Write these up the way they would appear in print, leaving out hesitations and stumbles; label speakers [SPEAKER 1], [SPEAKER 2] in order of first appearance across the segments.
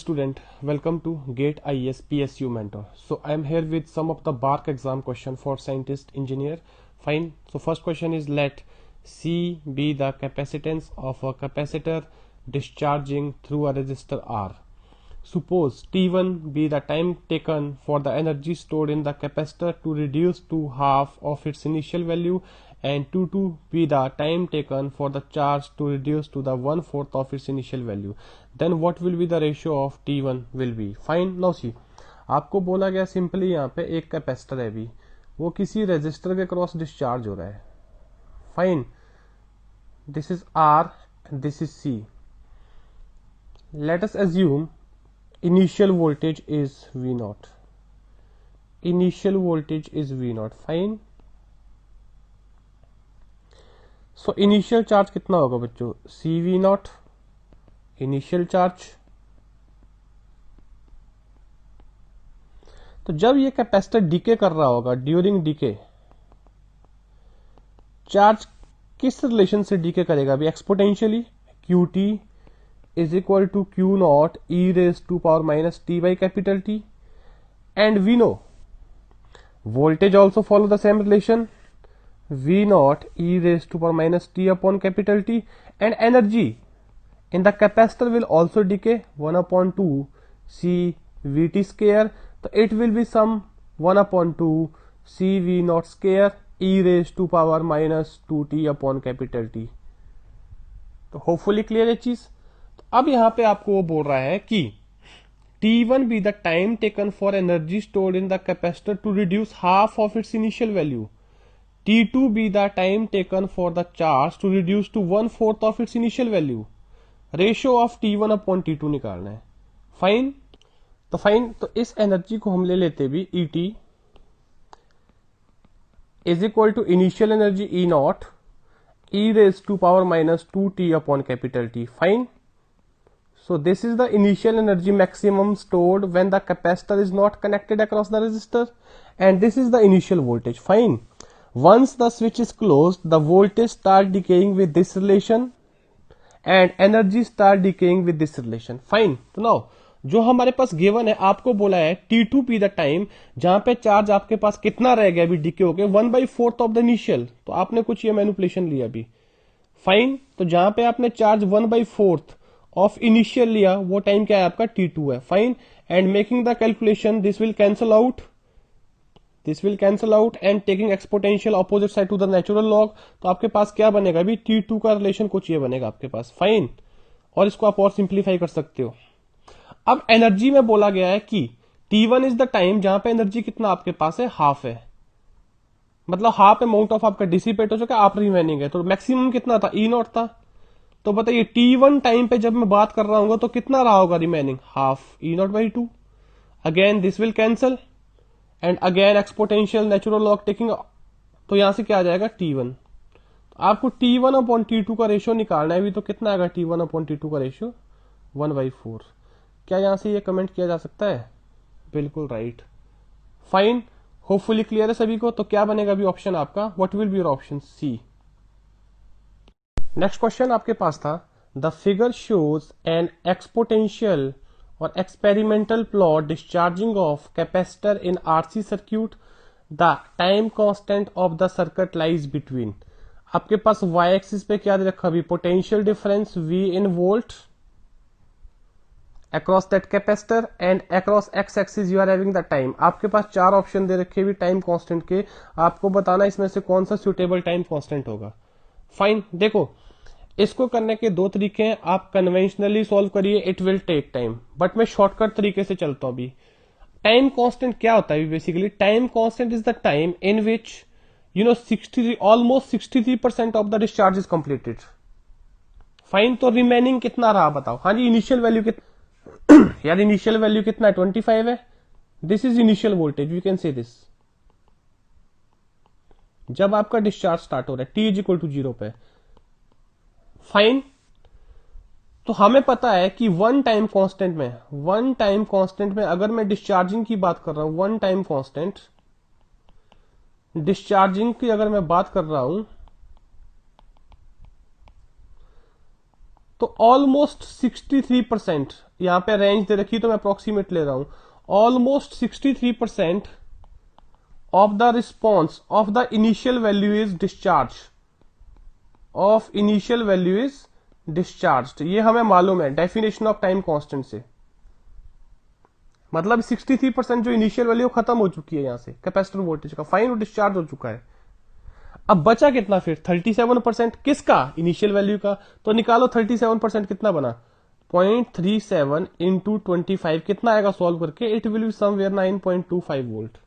[SPEAKER 1] Student, welcome to GATE IES PSU Mentor. So I am here with some of the BARC exam question for scientist engineer. Fine. So first question is, let C be the capacitance of a capacitor discharging through a resistor R. Suppose T1 be the time taken for the energy stored in the capacitor to reduce to half of its initial value, and T2 be the time taken for the charge to reduce to the 1/4 of its initial value. Then what will be the ratio of T1 will be? Fine. Now see, आपको बोला गया simply यहाँ पे एक capacitor है भी, वो किसी रेजिस्टर के क्रॉस डिस्चार्ज हो रहा है. Fine. This is R, this is C. Let us assume initial voltage is V0. Initial voltage is V0. Fine. So initial charge कितना होगा बच्चों? CV0 initial charge. तो जब ये कैपेसिटर डीके कर रहा होगा, ड्यूरिंग डीके चार्ज किस रिलेशन से डीके करेगा अभी? Exponentially. QT is equal to Q0 e raised to power minus t by capital T, and we know voltage also follow the same relation, V0 e raised to power minus t upon capital T, and energy in the capacitor will also decay 1 upon 2 C VT square. So it will be some 1 upon 2 C V0 square e raised to power minus 2t upon capital T. तो hopefully clear है चीज. अब यहां पे आपको वो बोल रहा है कि T1 be the time taken for energy stored in the capacitor to reduce half of its initial value. T2 be the time taken for the charge to reduce to 1/4 of its initial value. Ratio of T1 upon T2 निकालना है. Fine. तो fine, तो इस energy को हम ले लेते भी ET is equal to initial energy E0 e raised to power minus 2t upon capital T. Fine. So this is the initial energy maximum stored when the capacitor is not connected across the resistor, and this is the initial voltage. Fine. Once the switch is closed, the voltage start decaying with this relation and energy start decaying with this relation. Fine. तो now जो हमारे पास given है, आपको बोला है T2 be the time जहां पे charge आपके पास कितना रह गया अभी डीके हो गया 1/4 ऑफ द इनिशियल. तो आपने कुछ ये मैनिपुलेशन लिया अभी. फाइन. तो जहां पे आपने चार्ज 1/4 ऑफ इनिशियल लिया, वो टाइम क्या है आपका? T2 है. Fine. And making the calculation, this will cancel out, this will cancel out, and taking exponential opposite side to the natural log. तो आपके पास क्या बनेगा अभी? T2 का रिलेशन कुछ ये बनेगा आपके पास. फाइन. और इसको आप और सिंप्लीफाई कर सकते हो. अब एनर्जी में बोला गया है कि T1 इज द टाइम जहां पे एनर्जी कितना आपके पास है? हाफ है. मतलब हाफ अमाउंट ऑफ आपका डिसिपेट हो चुका है, आप रिमेनिंग है. तो मैक्सिमम कितना था? E0 था. तो बताइए T1 टाइम पे जब मैं बात कर रहा हूं तो कितना रहा होगा remaining? Half E0/2. Again this will cancel, and again exponential natural log taking. तो यहां से क्या आ जाएगा? T1. आपको T1 अपॉन T2 का रेशियो निकालना है भी. तो कितना आएगा T1 अपॉन T2 का रेशियो? 1/4. क्या यहां से ये कमेंट किया जा सकता है? बिल्कुल राइट. फाइन. होपफुली क्लियर है सभी को. तो क्या बनेगा अभी ऑप्शन आपका? What will be your option? C. Next question आपके पास था, the figure shows an exponential और experimental plot discharging of capacitor in RC circuit. The time constant of the circuit lies between. आपके पास वाई एक्सिस पे क्या दे रखा अभी? Potential difference V in volt across that capacitor, and across x axis you are having the time. आपके पास चार option दे रखे भी टाइम कांस्टेंट के. आपको बताना इसमें से कौन सा सुटेबल टाइम कांस्टेंट होगा. फाइन. देखो, इसको करने के दो तरीके हैं. आप कन्वेंशनली सॉल्व करिए, it will take time, but मैं शॉर्टकट तरीके से चलता हूं अभी. टाइम कांस्टेंट क्या होता है basically? Time constant is the time in which 63 almost 63% of the discharge is completed. Fine. तो रिमेनिंग कितना रहा बताओ? हाँ जी, इनिशियल वैल्यू कितना यार? इनिशियल वैल्यू कितना है? 25 है. This is initial voltage, you can say this. जब आपका डिस्चार्ज स्टार्ट हो रहा है T इज इक्वल टू 0 पे. फाइन. तो हमें पता है कि वन टाइम कांस्टेंट में अगर मैं डिस्चार्जिंग की बात कर रहा हूं, वन टाइम कांस्टेंट डिस्चार्जिंग की अगर मैं बात कर रहा हूं, तो ऑलमोस्ट 63%, यहां पे रेंज दे रखी तो मैं अप्रोक्सीमेट ले रहा हूं, almost 63% of the response of the initial value is discharge, of initial value is discharge. ये हमें मालूम है डेफिनेशन ऑफ टाइम कांस्टेंट से, मतलब 63% जो इनिशियल वैल्यू खत्म हो चुकी है यहां से कैपेसिटर वोल्टेज का, फाइन वो डिस्चार्ज हो चुका है। अब बचा कितना फिर 37%, किसका, इनिशियल वैल्यू का। तो निकालो 37% कितना बना, 0.37 इंटू 25 कितना आएगा सॉल्व करके, it will be somewhere 9.25 volt.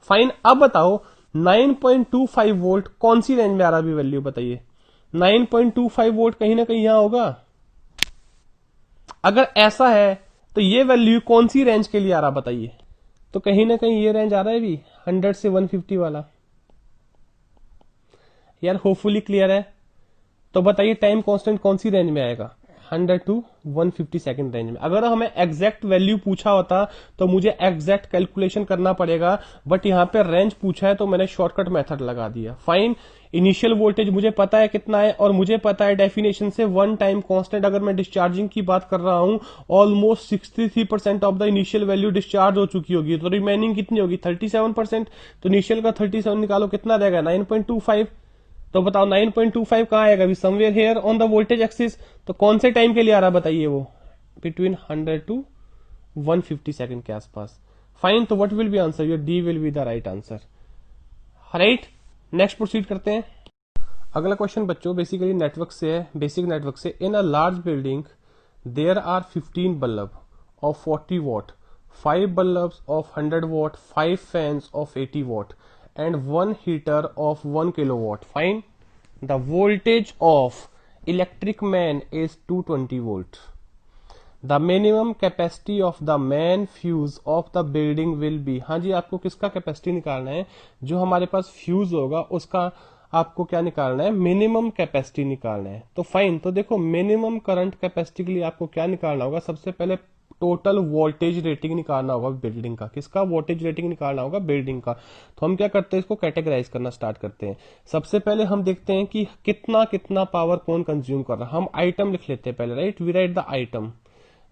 [SPEAKER 1] Fine, अब बताओ 9.25 वोल्ट कौन सी रेंज में आ रहा अभी वैल्यू बताइए, 9.25 वोल्ट कहीं ना कहीं यहां होगा। अगर ऐसा है तो ये वैल्यू कौन सी रेंज के लिए आ रहा बताइए, तो कहीं ना कहीं ये रेंज आ रहा है भी 100 से 150 वाला। यार होपफुली क्लियर है। तो बताइए टाइम कांस्टेंट कौन सी रेंज में आएगा, 100 टू 150 सेकंड रेंज में। अगर हमें एग्जैक्ट वैल्यू पूछा होता तो मुझे एग्जैक्ट कैलकुलेशन करना पड़ेगा, बट यहां पे रेंज पूछा है तो मैंने शॉर्टकट मेथड लगा दिया। फाइन, इनिशियल वोल्टेज मुझे पता है कितना है, और मुझे पता है डेफिनेशन से वन टाइम कांस्टेंट, अगर मैं डिस्चार्जिंग की बात कर रहा हूं almost 63% of the initial value discharge हो चुकी होगी, तो रिमेनिंग कितनी होगी 37%। तो इनिशियल का 37 निकालो कितना रहेगा 9.25। तो बताओ 9.25 कहां आएगा, अभी somewhere here on the voltage axis. तो कौन से टाइम के लिए आ रहा बताइए, वो बिटवीन 100 टू 150 सेकंड के आसपास। फाइन, तो what will be answer, your D will be the right answer. Right, next proceed करते हैं। अगला क्वेश्चन बच्चों बेसिकली नेटवर्क से है, बेसिक नेटवर्क से। In a large building there are 15 bulb of 40 watt, 5 bulb of 100 watt, 5 fans of 80 watt and 1 heater of 1 kilowatt. Fine. The voltage of electric man is 220 volt. The minimum capacity of the main fuse of the building will be, हाँ जी आपको किसका capacity निकालना है, जो हमारे पास fuse होगा उसका आपको क्या निकालना है, मिनिमम कैपेसिटी निकालना है। तो फाइन, तो देखो मिनिमम करंट कैपेसिटी के लिए आपको क्या निकालना होगा, सबसे पहले टोटल वोल्टेज रेटिंग निकालना होगा बिल्डिंग का। किसका वोल्टेज रेटिंग निकालना होगा, बिल्डिंग का। तो हम क्या करते हैं, इसको कैटेगराइज करना स्टार्ट करते हैं। सबसे पहले हम देखते हैं कि कितना कितना पावर कौन कंज्यूम कर रहा है। हम आइटम लिख लेते हैं पहले, right, we write the item,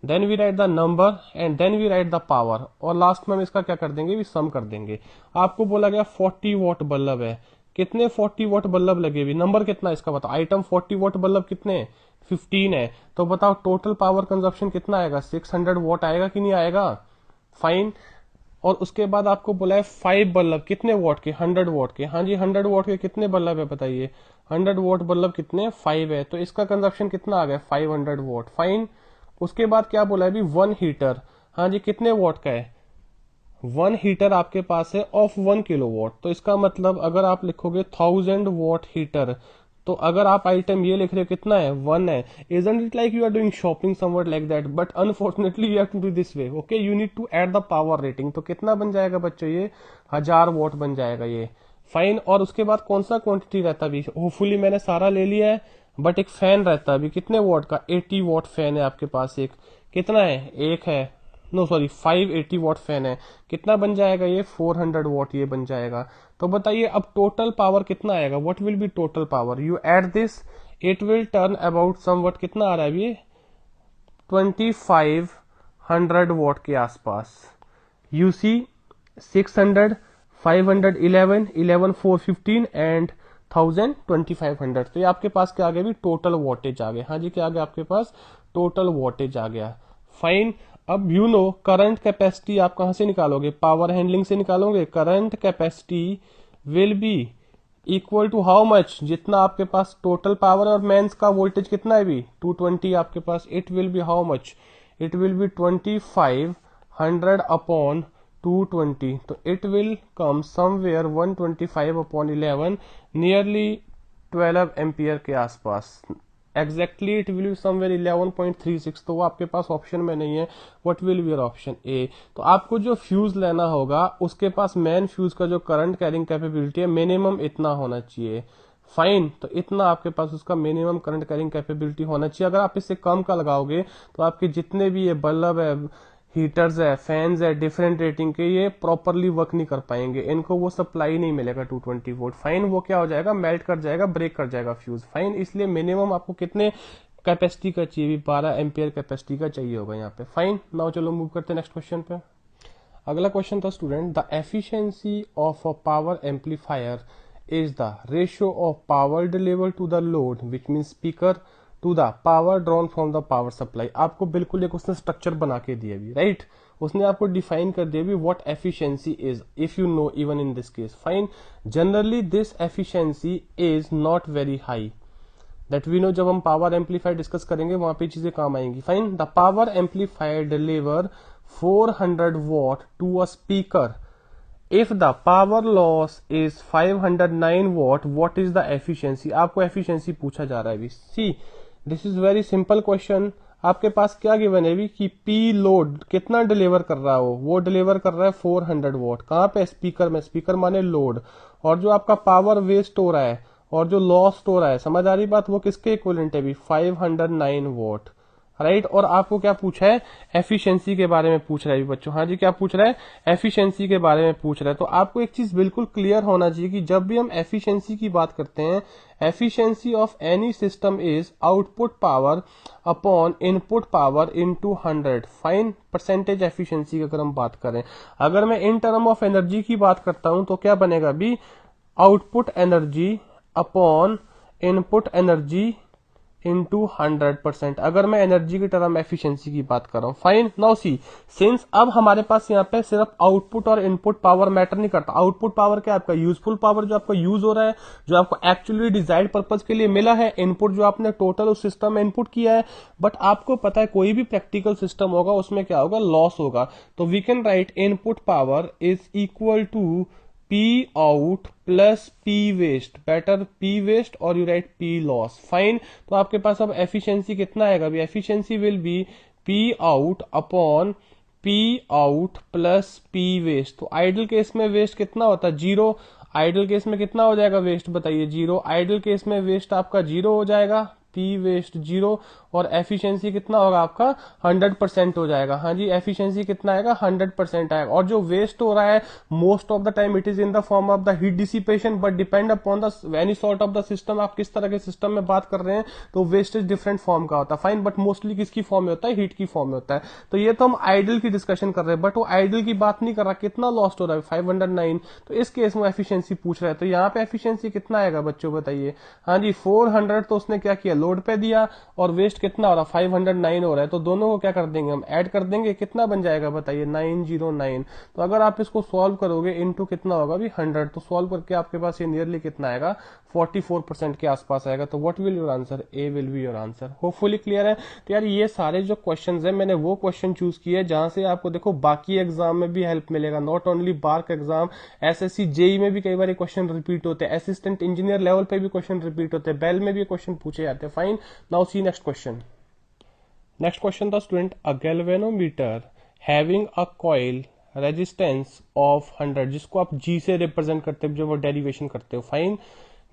[SPEAKER 1] then we write the number and then we write the power, और लास्ट में हम इसका क्या कर देंगे, सम कर देंगे। आपको बोला गया 40 वॉट बल्ब है, कितने 40 वॉट बल्ब लगे हुए, नंबर कितना इसका बताओ, आइटम 40 वॉट बल्ब कितने 15 है, तो बताओ टोटल पावर कंजप्शन कितना आएगा, 600 वॉट आएगा कि नहीं आएगा। फाइन, और उसके बाद आपको बोला है 5 बल्ब कितने वॉट के, 100 वॉट के। हाँ जी 100 वॉट के कितने बल्ब है बताइए, 100 वॉट बल्ब कितने 5 है, तो इसका कंजप्शन कितना आ गया 500 वॉट। फाइन, उसके बाद क्या बोला है अभी 1 हीटर, हाँ जी कितने वॉट का है, 1 हीटर आपके पास है ऑफ 1 किलोवाट। तो इसका मतलब अगर आप लिखोगे 1000 वॉट हीटर, तो अगर आप आइटम ये लिख रहे हो कितना है 1 है, isn't it like you are doing shopping somewhere like that, but unfortunately you have to do this way, okay, you need to add the power rating। तो कितना बन जाएगा बच्चों, ये 1000 वॉट बन जाएगा ये। फाइन, और उसके बाद कौन सा क्वांटिटी रहता है अभी, होपफुली मैंने सारा ले लिया है, बट एक फैन रहता है अभी कितने वॉट का, 80 वॉट फैन है आपके पास, एक कितना है, एक है, नो सॉरी 580 वॉट फैन है, कितना बन जाएगा ये 400 वॉट ये बन जाएगा। तो बताइए अब टोटल पावर कितना आएगा, what will be total power, you add this, it will turn about somewhat, कितना आ रहा है ये 2500 वॉट के आसपास। यू सी 600, 511, 11 415 एंड 1000 2500, तो ये आपके पास क्या आ गया, भी टोटल वोल्टेज आ गया। हाँ जी क्या आ गया आपके पास, टोटल वोल्टेज आ गया। फाइन, अब यू नो करंट कैपेसिटी आप कहां से निकालोगे, पावर हैंडलिंग से निकालोगे। Current capacity will be equal to how much, जितना आपके पास टोटल पावर और मेंस का वोल्टेज कितना है भी 220 आपके पास, it will be how much, it will be 2500 upon 220, तो it will come somewhere 125 upon 11, nearly 12 ampere के आसपास। Exactly it will be somewhere 11.36, तो वो आपके पास ऑप्शन में नहीं है। What will be your option A. तो आपको जो फ्यूज लेना होगा उसके पास मेन फ्यूज का जो करंट कैरिंग कैपेबिलिटी है मिनिमम इतना होना चाहिए। फाइन, तो इतना आपके पास उसका मिनिमम करंट कैरिंग कैपेबिलिटी होना चाहिए। अगर आप इससे कम का लगाओगे तो आपके जितने भी ये बल्ब है हीटर्स है, फैंस है डिफरेंट रेटिंग के, ये प्रॉपरली वर्क नहीं कर पाएंगे, इनको वो सप्लाई नहीं मिलेगा 220 वोल्ट। फाइन, वो क्या हो जाएगा, मेल्ट कर जाएगा, ब्रेक कर जाएगा फ्यूज। फाइन, इसलिए मिनिमम आपको कितने कैपेसिटी का चाहिए, 12 एम्पियर कैपेसिटी का चाहिए होगा यहाँ पे। फाइन, नाउ चलो मूव करते हैं नेक्स्ट क्वेश्चन पे। अगला क्वेश्चन था student, the efficiency of a power amplifier is the ratio of power deliver to the load which mean speaker to the power drawn from the power supply. आपको बिल्कुल एक उसने structure बना के दिया भी, राइट, उसने आपको डिफाइन कर दिया भी what efficiency is, if you know even in this case. Fine, generally this efficiency is not very high, that we know, जब हम पावर एम्पलीफायर डिस्कस करेंगे वहां पे चीजें काम आएंगी। Fine, the power amplifier deliver 400 watt to a speaker. If the power loss is 509 watt, what is the efficiency? आपको efficiency पूछा जा रहा है अभी। See, this is very simple question. आपके पास क्या गिवन है अभी कि P लोड कितना डिलीवर कर रहा हो, वो डिलीवर कर रहा है 400 वॉट। कहाँ पे, स्पीकर में, स्पीकर माने लोड, और जो आपका पावर वेस्ट हो रहा है और जो लॉस हो रहा है, समझ आ रही बात, वो किसके इक्विवेलेंट है अभी, 509 वॉट, राइट। और आपको क्या पूछा है, एफिशिएंसी के बारे में पूछ रहा है बच्चों। हाँ जी, क्या पूछ रहा है, एफिशिएंसी के बारे में पूछ रहा है। तो आपको एक चीज बिल्कुल क्लियर होना चाहिए कि जब भी हम एफिशिएंसी की बात करते हैं, efficiency of any system is output power upon input power into 100। Fine, percentage efficiency की अगर हम बात करें, अगर मैं इन टर्म ऑफ एनर्जी की बात करता हूं तो क्या बनेगा अभी, output energy upon input energy into 100%, अगर मैं एनर्जी की टर्म एफिशिएंसी की बात कर रहा हूं। फाइन, नाउ सी, सिंस अब हमारे पास यहाँ पे सिर्फ आउटपुट और इनपुट पावर मैटर नहीं करता। आउटपुट पावर क्या है आपका, यूजफुल पावर जो आपका यूज हो रहा है, जो आपको एक्चुअली डिजायर्ड पर्पज के लिए मिला है। इनपुट जो आपने टोटल उस सिस्टम में इनपुट किया है। बट आपको पता है कोई भी प्रैक्टिकल सिस्टम होगा उसमें क्या होगा, लॉस होगा। तो we can write input power is equal to P out plus P waste, better P waste और you write P loss. Fine, तो आपके पास अब एफिशिएंसी कितना आएगा अभी, efficiency will be P out upon P out plus P waste. तो ideal case में वेस्ट कितना होता है, 0। आइडल केस में कितना हो जाएगा वेस्ट, बताइए, 0। आइडल केस में वेस्ट आपका 0 हो जाएगा, P वेस्ट 0, और एफिशिएंसी कितना होगा आपका 100% हो जाएगा। हाँ जी, एफिशिएंसी कितना आएगा, 100% आएगा। और जो वेस्ट हो रहा है most of the time it is in the form of the heat dissipation, but depend upon the any sort of the system, आप किस तरह के सिस्टम में बात कर रहे हैं, तो वेस्टेज डिफरेंट फॉर्म का होता है। फाइन, बट मोस्टली किसकी फॉर्म में होता है, हीट की फॉर्म में होता है। तो ये तो हम आइडल की डिस्कशन कर रहे हैं, बट वो आइडल की बात नहीं कर रहा, कितना लॉस्ट हो रहा है 509। तो इस केस में एफिशिएंसी पूछ रहा है, तो यहाँ पे एफिशिएंसी कितना आएगा बच्चों बताइए। हाँ जी, 400 तो उसने क्या किया, लोड पे दिया, और वेस्ट कितना हो रहा है 509 हो रहा है। तो दोनों को क्या कर देंगे हम, ऐड कर देंगे, कितना बन जाएगा बताइए, 909। तो अगर आप इसको सॉल्व करोगे इनटू कितना होगा अभी 100, तो सॉल्व करके आपके पास ये नियरली कितना आएगा, 44% के आसपास आएगा। तो what will your answer, A will be your answer. Hopefully clear है। तो यार ये सारे जो क्वेश्चंस है, मैंने वो क्वेश्चन चूज किए जहां से आपको देखो बाकी एग्जाम में भी हेल्प मिलेगा, not only BARC exam, SSC JE में भी कई बार क्वेश्चन रिपीट होते हैं, असिस्टेंट इंजीनियर लेवल पे भी क्वेश्चन रिपीट होते हैं, बेल में भी क्वेश्चन पूछे जाते हैं। Fine, now see next question. Next question था student, a galvanometer having a coil resistance of 100, जिसको आप जी से रिप्रेजेंट करते हो, जो वो डेरिवेशन करते हो। Fine,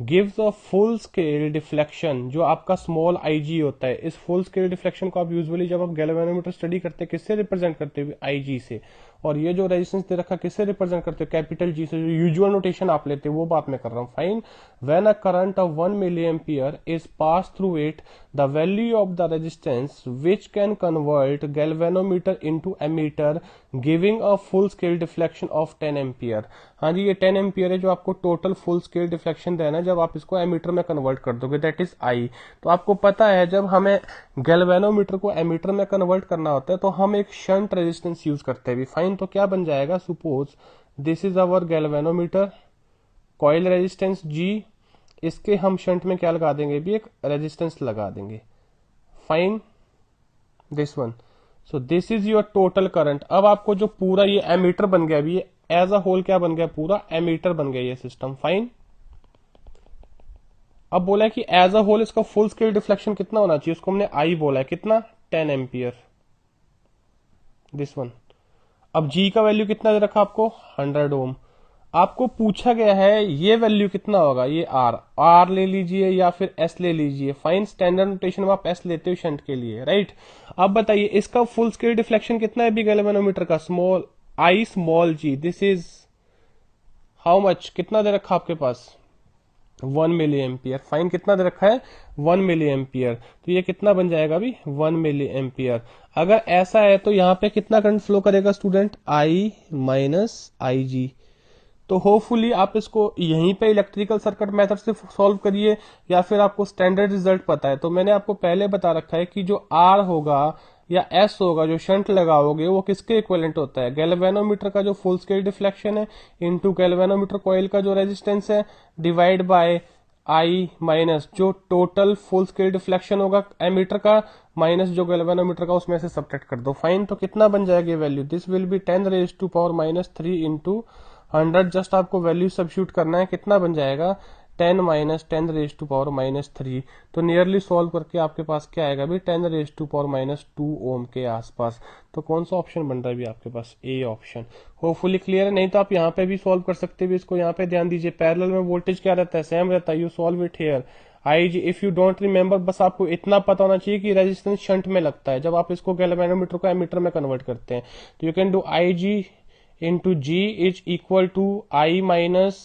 [SPEAKER 1] gives a full scale deflection, जो आपका स्मॉल आईजी होता है। इस फुल स्केल डिफ्लेक्शन को आप यूजुअली जब आप गैल्वेनोमीटर स्टडी करते हैं किससे रिप्रेजेंट करते हो, आईजी से। और ये जो रेजिस्टेंस दे रखा किससे रिप्रेजेंट करते हो, कैपिटल जी से। जो यूजुअल नोटेशन आप लेते हो वो बात मैं कर रहा हूँ। Fine, when a current of 1 milli ampere is pass through it, the value of the resistance which can convert galvanometer into ammeter giving a full scale deflection of 10 ampere. हाँ जी, ये 10 एम्पियर है जो आपको टोटल फुल स्केल डिफ्लेक्शन देना है जब आप इसको एमीटर में कन्वर्ट कर दोगे, दैट इज आई। तो आपको पता है जब हमें गैल्वेनोमीटर को एमीटर में कन्वर्ट करना होता है तो हम एक शंट रेजिस्टेंस यूज करते हैं। फाइन, तो क्या बन जाएगा, suppose this is our galvanometer, coil resistance G, इसके हम शंट में क्या लगा देंगे भी, एक रेजिस्टेंस लगा देंगे। Fine, this one, so this is your total current. अब आपको जो पूरा ये एमीटर बन गया, अभी एज अ होल क्या बन गया, पूरा एमीटर बन गया ये सिस्टम। फाइन, अब बोला है कि एज अ होल इसका फुल स्केल डिफ्लेक्शन कितना होना चाहिए, उसको हमने आई बोला है, कितना, 10 एम्पियर, दिस वन। अब जी का वैल्यू कितना दे रखा आपको, 100 ओम। आपको पूछा गया है ये वैल्यू कितना होगा, ये आर ले लीजिए या फिर एस ले लीजिए। फाइन, स्टैंडर्ड नोटेशन में आप एस लेते हो शंट के लिए, राइट। अब बताइए इसका फुल स्केल डिफ्लेक्शन कितना है भी गैल्वेनोमीटर का, small I small G, this is how much, कितना दे रखा आपके पास 1 मिली एम्पियर। फाइन, कितना दे रखा है 1 मिली एम्पियर, तो ये कितना बन जाएगा अभी 1 मिली एम्पियर। अगर ऐसा है तो यहाँ पे कितना करंट फ्लो करेगा स्टूडेंट, आई माइनस आई जी। तो होपफुली आप इसको यहीं पे इलेक्ट्रिकल सर्किट मेथड से सॉल्व करिए या फिर आपको स्टैंडर्ड रिजल्ट पता है। तो मैंने आपको पहले बता रखा है कि जो आर होगा या एस होगा जो शंट लगाओगे वो किसके इक्विवेलेंट होता है, गैल्वेनोमीटर का जो फुल स्केल डिफ्लेक्शन है इनटू गैल्वेनोमीटर कॉइल का जो रेजिस्टेंस है डिवाइड बाय आई माइनस जो टोटल फुल स्केल डिफ्लेक्शन होगा एमीटर का माइनस जो गैल्वेनोमीटर का उसमें से सब्ट्रैक्ट कर दो। फाइन, तो कितना बन जाएगी value, this will be 10 raise to power minus 3 into 100। Just आपको वैल्यू सब्स्टिट्यूट करना है, कितना बन जाएगा 10 minus 10 raise to power minus 3। तो नियरली सॉल्व करके आपके पास क्या आएगा अभी 10 रेज टू पावर माइनस 2 ओम के आसपास। तो कौन सा ऑप्शन बन रहा है अभी आपके पास, ए ऑप्शन। होपफुली क्लियर है, नहीं तो आप यहाँ पे भी सॉल्व कर सकते भी इसको। यहाँ पे ध्यान दीजिए पैरेलल में वोल्टेज क्या रहता है, सेम रहता है, you solve it here. I G, if you don't remember, बस आपको इतना पता होना चाहिए कि रेजिस्टेंस शंट में लगता है जब आप इसको गैल्वेनोमीटर को एमीटर में कन्वर्ट करते हैं। तो you can do I G into G is equal to I minus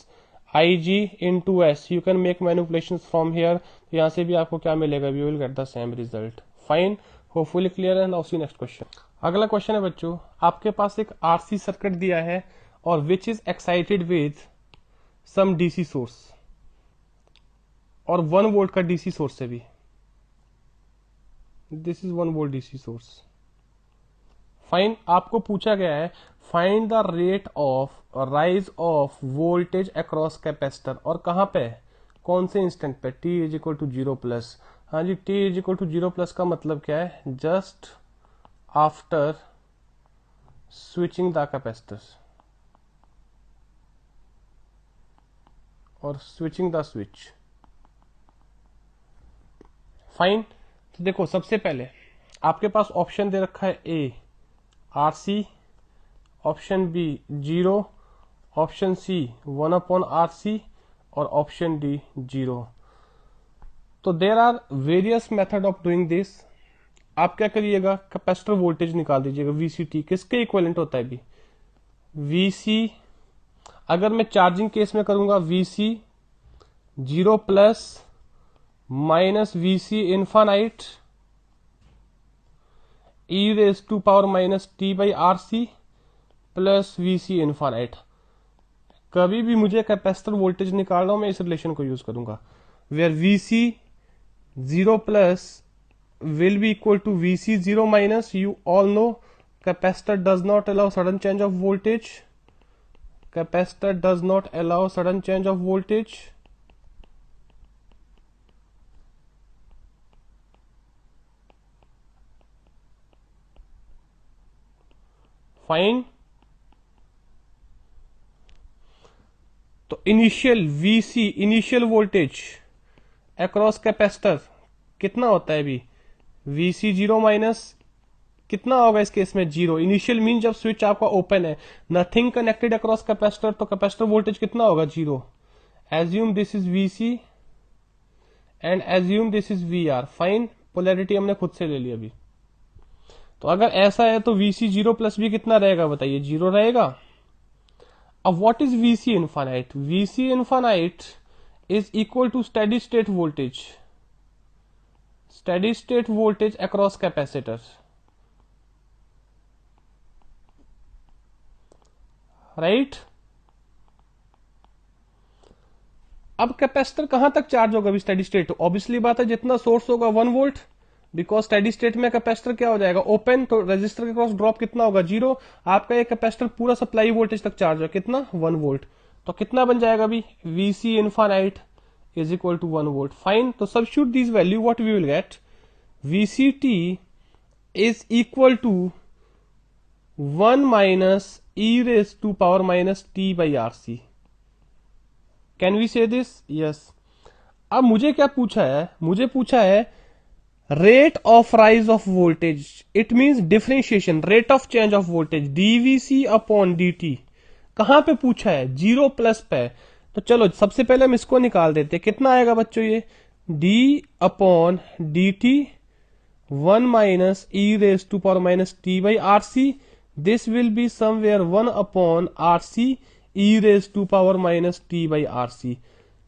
[SPEAKER 1] IG into S. You can make manipulations from here. तो यहाँ से भी आपको क्या मिलेगा, we will get the same result. Fine, hopefully clear है। Now see next question. अगला question है बच्चों, आपके पास एक RC सर्किट दिया है और which is excited with some DC source और 1 वोल्ट का DC सोर्स है भी, this is 1 volt DC source. Fine, आपको पूछा गया है find the rate of rise of voltage across capacitor, और कहां पे, कौन से इंस्टेंट पे, t is equal to 0 plus. हाँ जी, t is equal to 0 plus का मतलब क्या है, just after switching the capacitor और स्विचिंग द स्विच। फाइन, तो देखो सबसे पहले आपके पास ऑप्शन दे रखा है A RC, option B 0, option C 1/RC और ऑप्शन डी 0। तो there are various method of doing this. आप क्या करिएगा, कैपेसिटर वोल्टेज निकाल दीजिएगा, VCT किसके इक्विवेलेंट होता है भी, VC। अगर मैं चार्जिंग केस में करूंगा VC 0 plus minus VC infinite e raise to power minus t by RC plus VC infinite. कभी भी मुझे कैपेसिटर वोल्टेज निकालना हो मैं इस रिलेशन को यूज करूंगा, where VC 0 plus will be equal to VC 0 minus. You all know capacitor does not allow sudden change of voltage. Capacitor does not allow sudden change of voltage. Fine. तो initial VC initial voltage across capacitor कितना होता है अभी, VC 0 minus कितना होगा इस case में 0। Initial mean जब स्विच आपका ओपन है, नथिंग कनेक्टेड अक्रॉस कैपेसिटर, तो कैपेसिटर वोल्टेज कितना होगा 0। Assume this is VC and assume this is VR। Fine, polarity हमने खुद से ले ली अभी। तो अगर ऐसा है तो VC 0 प्लस भी कितना रहेगा बताइए, 0 रहेगा। अब what is VC infinite, VC infinite is equal to steady state voltage, steady state voltage across capacitor, right. अब कैपेसिटर कहां तक चार्ज होगा अभी स्टेडी स्टेट, ऑब्वियसली बात है जितना सोर्स होगा 1 वोल्ट, बिकॉज स्टेडी स्टेट में कैपेसिटर क्या हो जाएगा ओपन, तो रेजिस्टर के क्रॉस ड्रॉप कितना होगा 0। आपका ये कैपेसिटर पूरा सप्लाई वोल्टेज तक चार्ज है कितना 1 वोल्ट, तो कितना बन जाएगा अभी VC infinite is equal to 1 volt. Fine, तो substitute this value, what we will get, VCT is equal to 1 minus e raise to power minus t by RC। Can we say this, yes. अब मुझे क्या पूछा है, मुझे पूछा है rate of rise of voltage, it means differentiation, rate of change of voltage, dVC upon dt। कहां पे पूछा है, 0 प्लस पे। तो चलो सबसे पहले हम इसको निकाल देते हैं, कितना आएगा बच्चों ये D upon D T 1 minus E raise to power minus T by R C, this will be somewhere 1 upon R C E raise to power minus T by R C.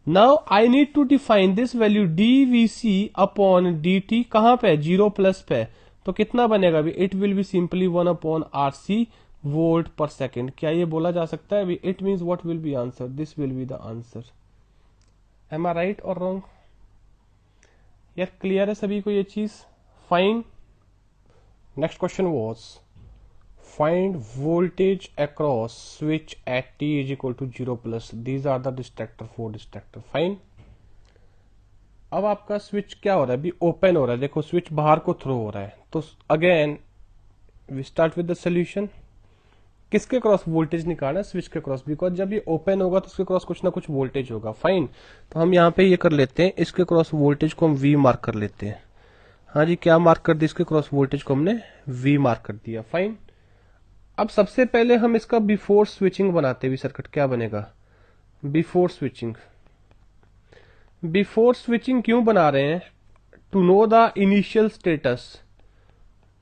[SPEAKER 1] Now I need to define this value D V C upon D T, कहां पे 0 plus पे, तो कितना बनेगा अभी, it will be simply 1 upon R C volt per second. क्या ये बोला जा सकता है अभी, it means what will be answer, this will be the answer. Am I right और रॉन्ग? यार क्लियर है सभी को ये चीज? Fine. Next question was find voltage across switch at t is equal to 0 plus, these are the distractor, 4 distractor. Fine. अब आपका switch क्या हो रहा है, अभी ओपन हो रहा है, देखो स्विच बाहर को थ्रो हो रहा है। तो again we start with the solution. किसके क्रॉस वोल्टेज निकालना है, स्विच के क्रॉस, बिकॉज जब ये ओपन होगा तो उसके क्रॉस कुछ ना कुछ वोल्टेज होगा। फाइन। तो हम यहाँ पे ये कर लेते हैं, इसके क्रॉस वोल्टेज को हम वी मार्क कर लेते हैं। हाँ जी, क्या मार्क कर दिया, इसके क्रॉस वोल्टेज को हमने वी मार्क कर दिया। फाइन। अब सबसे पहले हम इसका बिफोर स्विचिंग बनाते हुए सर्किट, क्या बनेगा बिफोर स्विचिंग। बिफोर स्विचिंग क्यों बना रहे हैं, to know the initial status,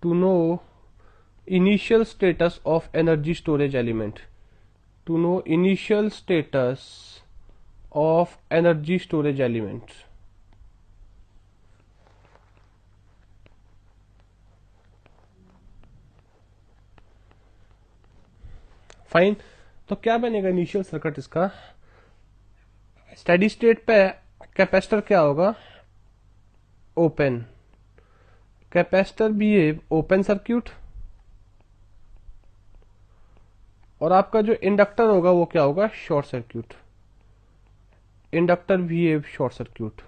[SPEAKER 1] to know initial status of energy storage element, to know initial status of energy storage element। Fine. तो क्या बनेगा इनिशियल सर्किट इसका, स्टेडी स्टेट पे कैपेसिटर क्या होगा open, capacitor behave open circuit, और आपका जो इंडक्टर होगा वो क्या होगा short circuit, inductor behave short circuit.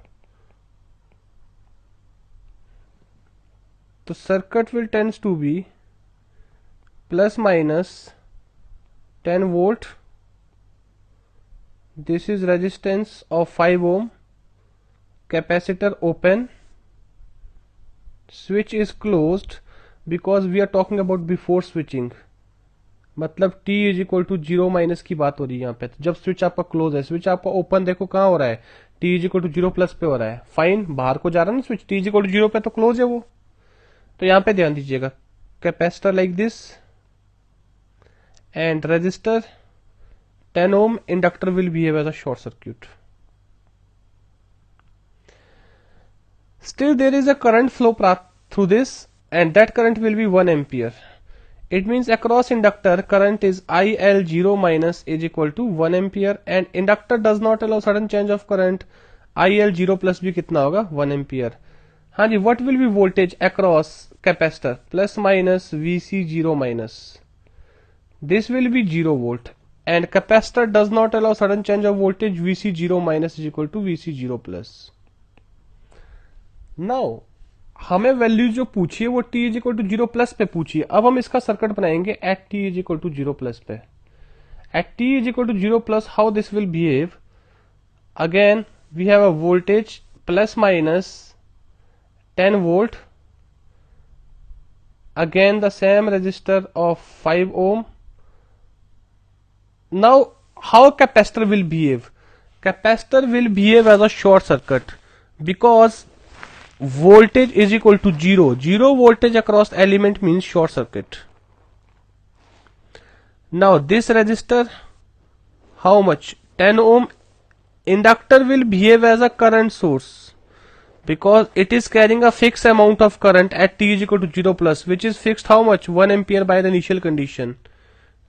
[SPEAKER 1] तो circuit will tends to be plus minus 10 volt, this is resistance of 5 ohm, capacitor open, switch is closed, because we are talking about before switching, मतलब t is equal to 0 minus की बात हो रही है यहाँ पे। तो जब स्विच आपका क्लोज है, स्विच आपका ओपन देखो कहाँ हो रहा है, t is equal to 0 plus पे हो रहा है। फाइन, बाहर को जा रहा है ना switch, t is equal to 0 पे तो क्लोज है वो। तो यहाँ पे ध्यान दीजिएगा, capacitor like this and resistor 10 ohm, inductor will behave as a short circuit. Still there is a current flow path through this, and that current will be 1 ampere. It means across inductor current is IL0 minus is equal to 1 ampere, and inductor does not allow sudden change of current, IL0 plus भी कितना होगा 1 ampere। हाँ जी, what will be voltage across capacitor, plus minus VC0 minus, this will be 0 volt, and capacitor does not allow sudden change of voltage, VC0 minus is equal to VC0 plus। now हमें value जो पूछी है वो t is equal to 0 plus पे पूछी है। अब हम इसका सर्किट बनाएंगे at t is equal to 0 plus पे। At t is equal to 0 plus how this will behave, again we have a voltage plus minus 10 volt, again the same resistor of 5 ohm। now how capacitor will behave, capacitor will behave as a short circuit, because voltage is equal to 0, 0 voltage across element means short circuit। now this resistor how much 10 ohm, inductor will behave as a current source, because it is carrying a fixed amount of current at t is equal to 0 plus, which is fixed how much 1 ampere by the initial condition,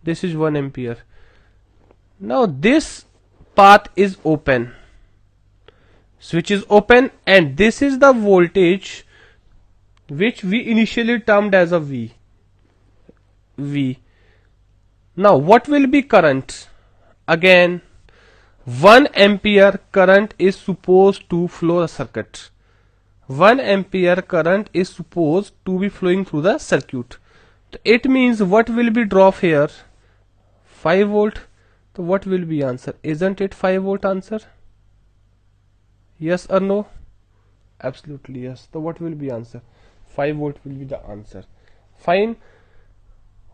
[SPEAKER 1] this is 1 ampere। now this path is open, switch is open, and this is the voltage which we initially termed as a V। now what will be current, again 1 ampere current is supposed to flow the circuit, 1 ampere current is supposed to be flowing through the circuit। so it means what will be drop here 5 volt। so what will be answer, isn't it 5 volt answer, yes or no, absolutely yes। so what will be answer, 5 volt will be the answer। fine,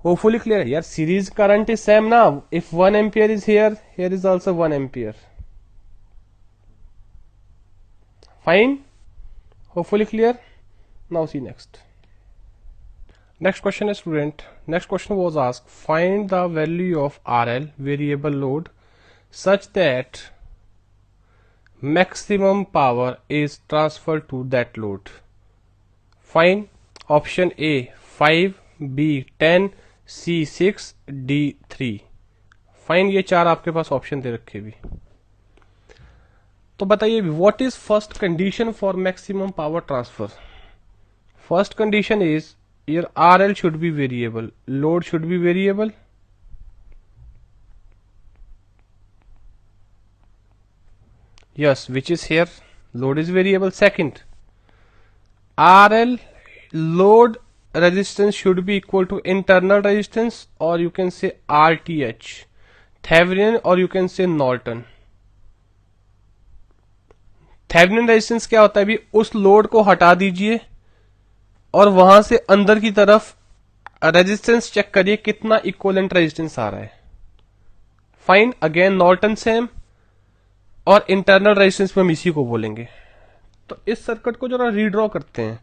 [SPEAKER 1] Hopefully clear. Here series current is same now. If 1 ampere is here, here is also 1 ampere. Fine. Hopefully clear. Now see next. Next question is student. Next question was asked, find the value of RL variable load such that maximum power is transferred to that load. Find option A 5, B 10, C 6, D 3. Fine ये चार आपके पास option दे रखे भी। तो बताइए what is first condition for maximum power transfer. First condition is your RL should be variable, load should be variable. Yes, which is here, load is variable. Second, RL load resistance should be equal to internal resistance, or you can say RTH, Thevenin, or you can say Norton. Thevenin resistance क्या होता है भी, उस load को हटा दीजिए और वहां से अंदर की तरफ रेजिस्टेंस चेक करिए कितना इक्विवेलेंट रेजिस्टेंस आ रहा है। फाइन, अगेन नॉर्टन सेम, और इंटरनल रेजिस्टेंस में हम इसी को बोलेंगे। तो इस सर्किट को जरा रीड्रॉ करते हैं।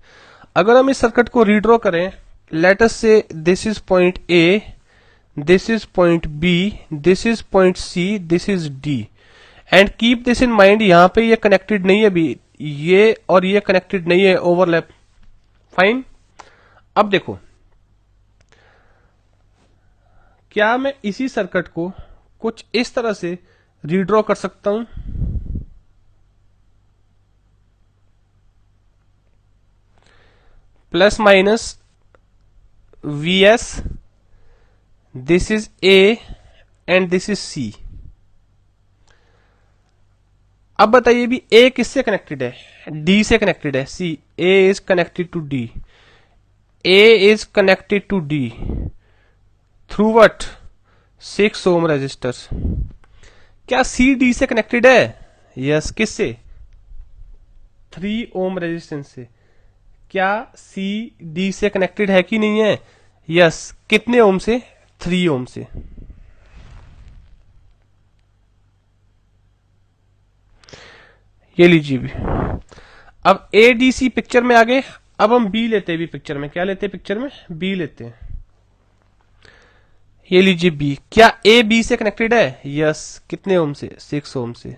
[SPEAKER 1] अगर हम इस सर्किट को रीड्रॉ करें, let us say this is point A, this is point B, this is point C, this is D, and keep this in mind, यहां पे ये कनेक्टेड नहीं है अभी, ये और ये कनेक्टेड नहीं है, ओवरलैप। फाइन, अब देखो क्या मैं इसी सर्किट को कुछ इस तरह से रीड्रॉ कर सकता हूं। Plus minus Vs, this is A and this is C। अब बताइए भी A किससे कनेक्टेड है, D से कनेक्टेड है। C, A is connected to D, A is connected to D through what, 6 ohm resistor. क्या C D से connected है? यस, किससे? 3 ओम रेजिस्टेंस से। क्या C D से कनेक्टेड है कि नहीं है? यस, कितने ओम से? 3 ओम से। ये लीजिए भी। अब ADC पिक्चर में आ गए, अब हम B लेते हैं भी पिक्चर में। क्या लेते हैं पिक्चर में? B लेते हैं। ये लीजिए B, क्या A B से कनेक्टेड है? यस, कितने ओम से? 6 ओम से।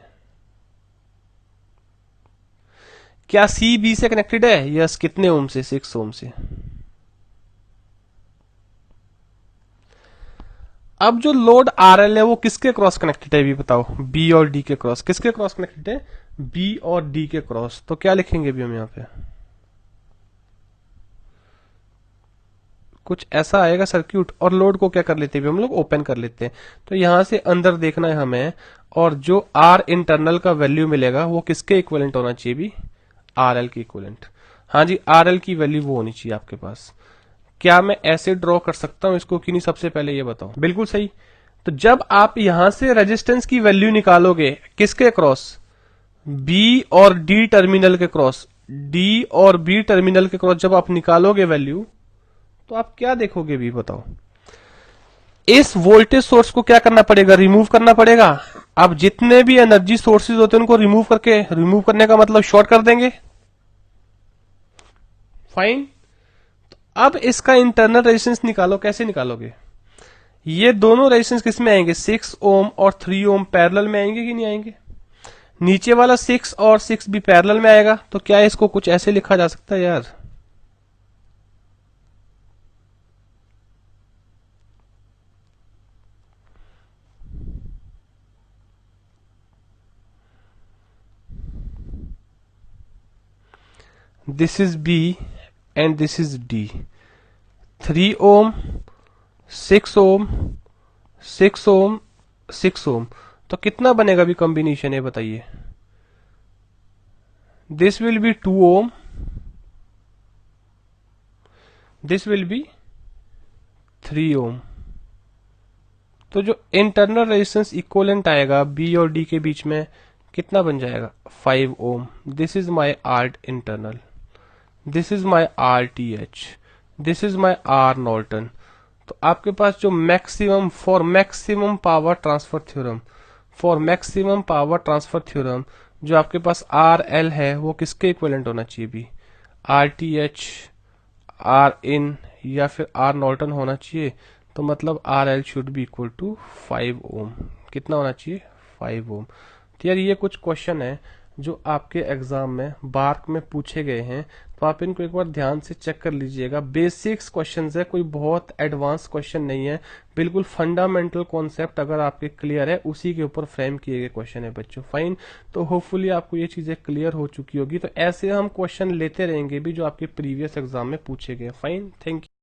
[SPEAKER 1] क्या C B से कनेक्टेड है? यस, कितने ओम से? 6 ओम से। अब जो लोड RL है वो किसके क्रॉस कनेक्टेड है भी बताओ? B और D के क्रॉस। किसके क्रॉस कनेक्टेड है? B और D के क्रॉस। तो क्या लिखेंगे भी हम यहां पे? कुछ ऐसा आएगा सर्किट, और लोड को क्या कर लेते हैं हम लोग? ओपन कर लेते हैं। तो यहां से अंदर देखना है हमें, और जो R इंटरनल का वैल्यू मिलेगा वो किसके इक्विवेलेंट होना चाहिए भी? RL के इक्विवेलेंट। हाँ जी, RL की वैल्यू वो होनी चाहिए आपके पास। क्या मैं ऐसे ड्रॉ कर सकता हूं इसको कि नहीं, सबसे पहले ये बताओ। बिल्कुल सही। तो जब आप यहां से रेजिस्टेंस की वैल्यू निकालोगे किसके क्रॉस? B और D टर्मिनल के क्रॉस। D और B टर्मिनल के क्रॉस जब आप निकालोगे वैल्यू, तो आप क्या देखोगे भी बताओ? इस वोल्टेज सोर्स को क्या करना पड़ेगा? रिमूव करना पड़ेगा। अब जितने भी एनर्जी सोर्सेज होते हैं उनको रिमूव करने का मतलब शॉर्ट कर देंगे। फाइन, तो अब इसका इंटरनल रेजिस्टेंस निकालो। कैसे निकालोगे? ये दोनों रेजिस्टेंस किस में आएंगे? 6 ओम और 3 ओम पैरेलल में आएंगे कि नहीं आएंगे? नीचे वाला 6 और 6 भी पैरेलल में आएगा। तो क्या इसको कुछ ऐसे लिखा जा सकता है यार? This is B and this is D. 3 ohm, 6 ohm, 6 ohm, 6 ohm। तो कितना बनेगा भी कॉम्बिनेशन है बताइए? This will B 2 ohm, this will B 3 ohm। तो जो इंटरनल रेजिस्टेंस इक्विवेलेंट आएगा B और D के बीच में कितना बन जाएगा? 5 ohm। This is my R internal, this is my RTH, this is my R Norton. तो आपके पास जो maximum for maximum power transfer theorem जो आपके पास आर एल है वो किसके इक्विवेलेंट होना चाहिए भी, R T H, R in या फिर आर नॉर्टन होना चाहिए। तो मतलब R L should be equal to 5 ohm. कितना होना चाहिए, 5 ओम। तो यार ये कुछ क्वेश्चन है जो आपके एग्जाम में बार्क में पूछे गए हैं, तो आप इनको एक बार ध्यान से चेक कर लीजिएगा। बेसिक्स क्वेश्चंस है, कोई बहुत एडवांस क्वेश्चन नहीं है, बिल्कुल फंडामेंटल कॉन्सेप्ट अगर आपके क्लियर है उसी के ऊपर फ्रेम किए गए क्वेश्चन है बच्चों। फाइन, तो होपफुली आपको ये चीजें क्लियर हो चुकी होगी। तो ऐसे हम क्वेश्चन लेते रहेंगे भी जो आपके प्रीवियस एग्जाम में पूछे गए। Fine, thank you.